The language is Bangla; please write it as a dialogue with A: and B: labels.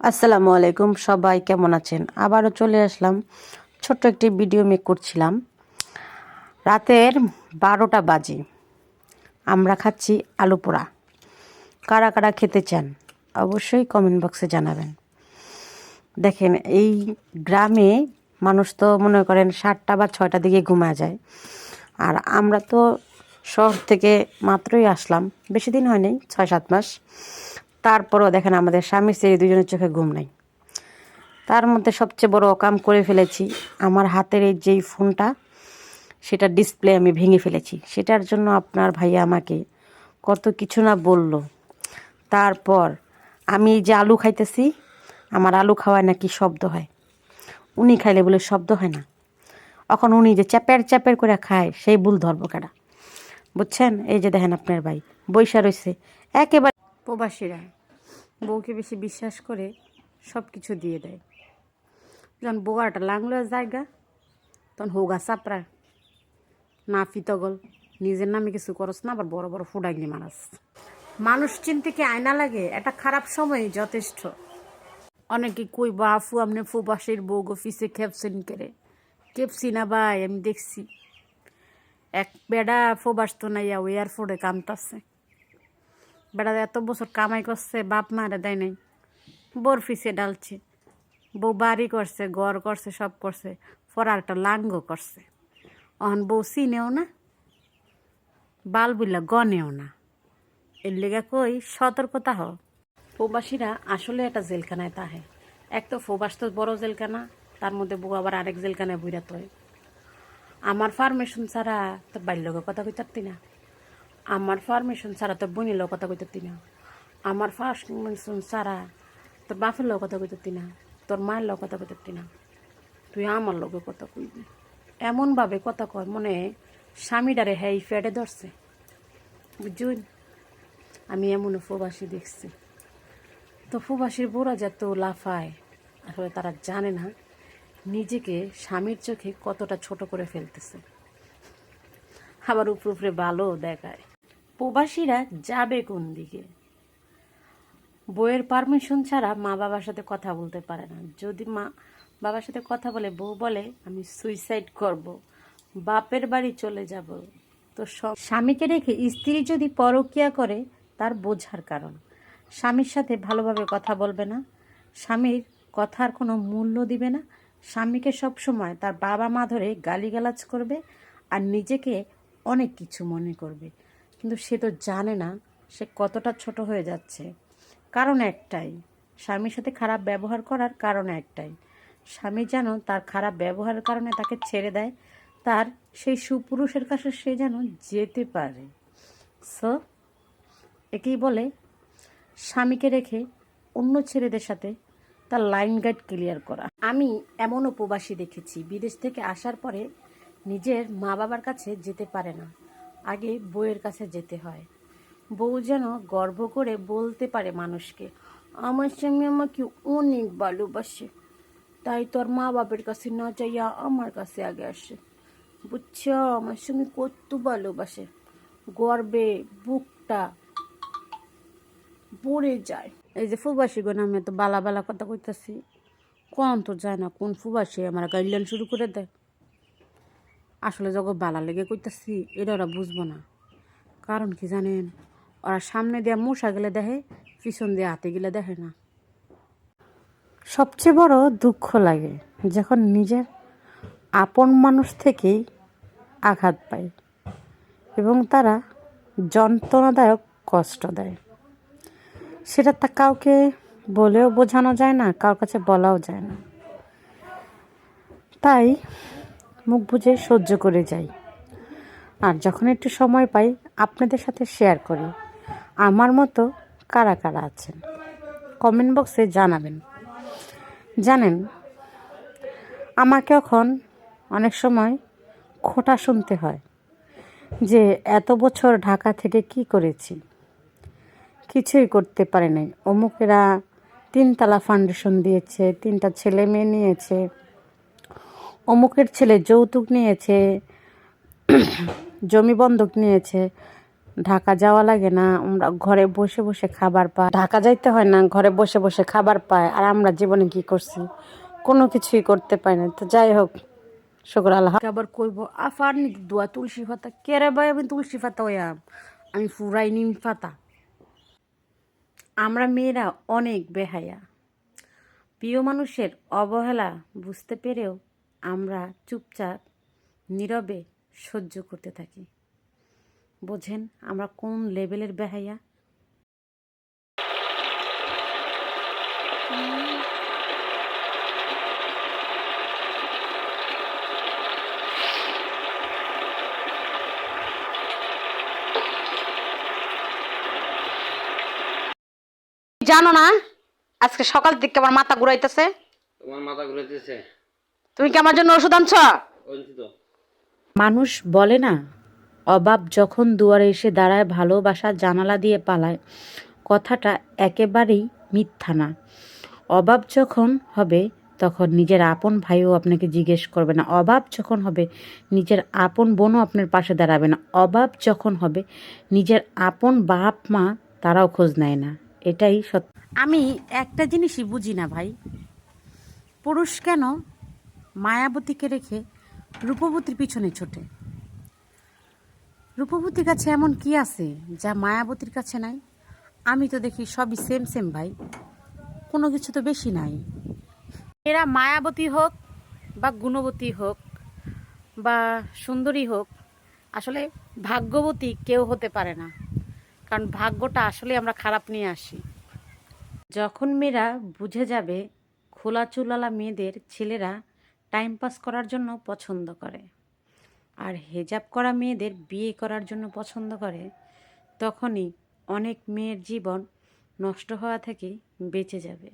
A: আসসালামু আলাইকুম, সবাই কেমন আছেন? আবারও চলে আসলাম, ছোট্ট একটি ভিডিও মেক করছিলাম। রাতের 12টা বাজে, আমরা খাচ্ছি আলু পোড়া। কারা কারা খেতে চান অবশ্যই কমেন্ট বক্সে জানাবেন। দেখেন, এই গ্রামে মানুষ তো মনে করেন 7টা বা 6টার দিকে ঘুমায় যায়, আর আমরা তো শহর থেকে মাত্রই আসলাম, বেশি দিন হয়নি, 6-7 মাস। তারপরও দেখেন আমাদের স্বামী স্ত্রী দুজনের চোখে ঘুম নাই। তার মধ্যে সবচেয়ে বড় অকাম করে ফেলেছি, আমার হাতের এই যেই ফোনটা, সেটা ডিসপ্লে আমি ভেঙে ফেলেছি। সেটার জন্য আপনার ভাইয়া আমাকে কত কিছু না বলল। তারপর আমি যে আলু খাইতেছি, আমার আলু খাওয়ায় নাকি শব্দ হয়, উনি খাইলে বলে শব্দ হয় না। এখন উনি যে চ্যাপের চ্যাপের করে খায়, সেই ভুল ধরবো কেডা? বুঝছেন? এই যে দেখেন আপনার ভাই বৈশা রয়েছে একেবারে। প্রবাসীরা বউকে বেশি বিশ্বাস করে সব কিছু দিয়ে দেয়। যখন বোগাটা লাগলো জায়গা, তখন হোগা চাপড়া না ফিতগল, নিজের নামে কিছু করস না, আবার বড় বড় ফুডাইলি মারাস। মানুষ চিনতে কি আয়না লাগে? একটা খারাপ সময় যথেষ্ট। অনেকে কই বা আফু আপনি ফুবাসের বউ অফিসে খেপছেন করে। কেপসি না ভাই, আমি দেখছি এক বেড়া ফোবাস তো নাইয়া ওই এয়ারপোর্টে কামতাছে। বেড়া এত বছর কামাই করছে, বাপ মারে দেয় নাই, বোর ফিসে ডালছে। বউ বাড়ি করছে, ঘর করছে, সব করছে, পরার একটা লাঙ্গ করছে। অহন বউ চিনেও না, বাল বুল্লা গনেও না। এর লেগে কই সতর্কতা হও। প্রবাসীরা আসলে একটা জেলখানায় তাহে। এক তো প্রবাস তো বড় জেলখানা, তার মধ্যে বউ আবার আরেক জেলখানায় বইরাত হয়। আমার ফার্মেশন ছাড়া তোর বাড়ির লোকের কথা কইতারতি না, আমার ফার্মেশন ছাড়া তোর বোনের লোক কথা কইতারতি না, আমার ফার্মেশন ছাড়া তোর বাপের লোক কথা কইতারতি না, তোর মায়ের লোক কথা কইতারতি না। তুই আমার লোকের কথা কইবি। এমনভাবে কথা কয় মনে স্বামীটারে হ্যাঁ ফেটে ধরছে। বুঝুন, আমি এমন প্রবাসী দেখছি। তো প্রবাসীর বুড়া যত লাফায়, আসলে তারা জানে না নিজেকে স্বামীর চোখে কতটা ছোট করে ফেলতেছে, আবার উপরে ভালো দেখায়। প্রবাসীরা যাবে কোন দিকে? বউয়ের পারমিশন ছাড়া মা বাবার সাথে কথা বলতে পারে না। যদি মা বাবার সাথে কথা বলে, বউ বলে আমি সুইসাইড করব, বাপের বাড়ি চলে যাব। তো স্বামীকে রেখে স্ত্রী যদি পরকীয়া করে, তার বোঝার কারণ স্বামীর সাথে ভালোভাবে কথা বলবে না, স্বামীর কথার কোনো মূল্য দিবে না, স্বামীকে সবসময় তার বাবা মা ধরে গালিগালাজ করবে, আর নিজেকে অনেক কিছু মনে করবে। কিন্তু সে তো জানে না সে কতটা ছোট হয়ে যাচ্ছে। কারণ একটাই, স্বামীর সাথে খারাপ ব্যবহার করার কারণ একটাই, স্বামী যেন তার খারাপ ব্যবহারের কারণে তাকে ছেড়ে দেয়, তার সেই সুপুরুষের কাছে সে যেন যেতে পারে। সো একেই বলে স্বামীকে রেখে অন্য ছেলেদের সাথে তার লাইন গাইড ক্লিয়ার করা। আমি এমনও প্রবাসী দেখেছি, বিদেশ থেকে আসার পরে নিজের মা বাবার কাছে যেতে পারে না, আগে বউয়ের কাছে যেতে হয়। বউ যেন গর্ব করে বলতে পারে মানুষকে, আমার স্বামী আমাকে অনেক ভালোবাসে, তাই তোর মা বাবার কাছে না যাইয়া আমার কাছে আগে আসে। বুঝছ, আমার স্বামী কত ভালোবাসে। গর্বে বুকটা পড়ে যায়। এই যে ফুবাসী গো নামে তো বালা বালা কথা কইতাছি, কোন তো যায় না কোন ফুবাসী আমার গাইডলাইন শুরু করে দেয়। আসলে যখন বালা লেগে কইতাছি এটা ওরা বুঝবো না। কারণ কি জানেন, ওরা সামনে দিয়ে মশা গেলে দেখে, পিছন দিয়ে হাতে গেলে দেখে না। সবচেয়ে বড় দুঃখ লাগে যখন নিজের আপন মানুষ থেকেই আঘাত পায় এবং তারা যন্ত্রণাদায়ক কষ্ট দেয়। সেটা তা কাউকে বলেও বোঝানো যায় না, কারোর কাছে বলাও যায় না। তাই মুখ বুজে সহ্য করে যাই, আর যখন একটু সময় পাই আপনাদের সাথে শেয়ার করি। আমার মতো কারা কারা আছেন কমেন্ট বক্সে জানাবেন। জানেন, আমাকে এখন অনেক সময় খোঁটা শুনতে হয় যে এত বছর ঢাকা থেকে কি করেছি, কিছুই করতে পারে নাই। অমুকেরা 3 তলা ফাউন্ডেশন দিয়েছে, 3টা ছেলে মেয়ে নিয়েছে, অমুকের ছেলে যৌতুক নিয়েছে, জমি বন্ধক নিয়েছে, ঢাকা যাওয়া লাগে না, আমরা ঘরে বসে বসে খাবার পাই। ঢাকা যাইতে হয় না, ঘরে বসে বসে খাবার পাই। আর আমরা জীবনে কি করছি? কোনো কিছুই করতে পাই না। তো যাই হোক, শুক্র আল্লাহ। আবার কইব আফার নি দোয়া তুলসী পাতা, কেরে ভাই আমি তুলসী পাতা হইয়াম, আমি ফুরাই নিম পাতা। আমরা মেয়েরা অনেক বেহায়া। প্রিয় মানুষের অবহেলা বুঝতে পেরেও আমরা চুপচাপ নীরবে সহ্য করতে থাকি। বোঝেন আমরা কোন লেভেলের বেহায়া? জানো না আজকে সকাল থেকে আমার মাথা ঘুরাইতেছে।
B: তোমার মাথা ঘুরাইতেছে?
A: তুমি কি আমার জন্য ওষুধ আনছো? মানুষ বলে না, অভাব যখন দুয়ারে এসে দাঁড়ায় ভালোবাসা জানালা দিয়ে পালায়। কথাটা একেবারেই মিথ্যা না। অভাব যখন হবে তখন নিজের আপন ভাইও আপনাকে জিজ্ঞেস করবে না। অভাব যখন হবে নিজের আপন বোনও আপনার পাশে দাঁড়াবে না। অভাব যখন হবে নিজের আপন বাপ মা তারাও খোঁজ নেয় না। এটাই সত্য। আমি একটা জিনিসই বুঝি না ভাই, পুরুষ কেন মায়াবতীকে রেখে রূপবতীর পিছনে ছোটে? রূপবতীর কাছে এমন কি আছে যা মায়াবতীর কাছে নাই? আমি তো দেখি সবই সেম সেম ভাই, কোনো কিছু তো বেশি নাই। এরা মায়াবতী হোক বা গুণবতী হোক বা সুন্দরী হোক, আসলে ভাগ্যবতী কেউ হতে পারে না। কারণ ভাগ্যটা আসলে আমরা খারাপ নিয়ে আসি। যখন মেয়েরা বুঝে যাবে খোলা চুলালা মেয়েদের ছেলেরা টাইম পাস করার জন্য পছন্দ করে, আর হেজাব করা মেয়েদের বিয়ে করার জন্য পছন্দ করে, তখনই অনেক মেয়ের জীবন নষ্ট হওয়া থেকে বেঁচে যাবে।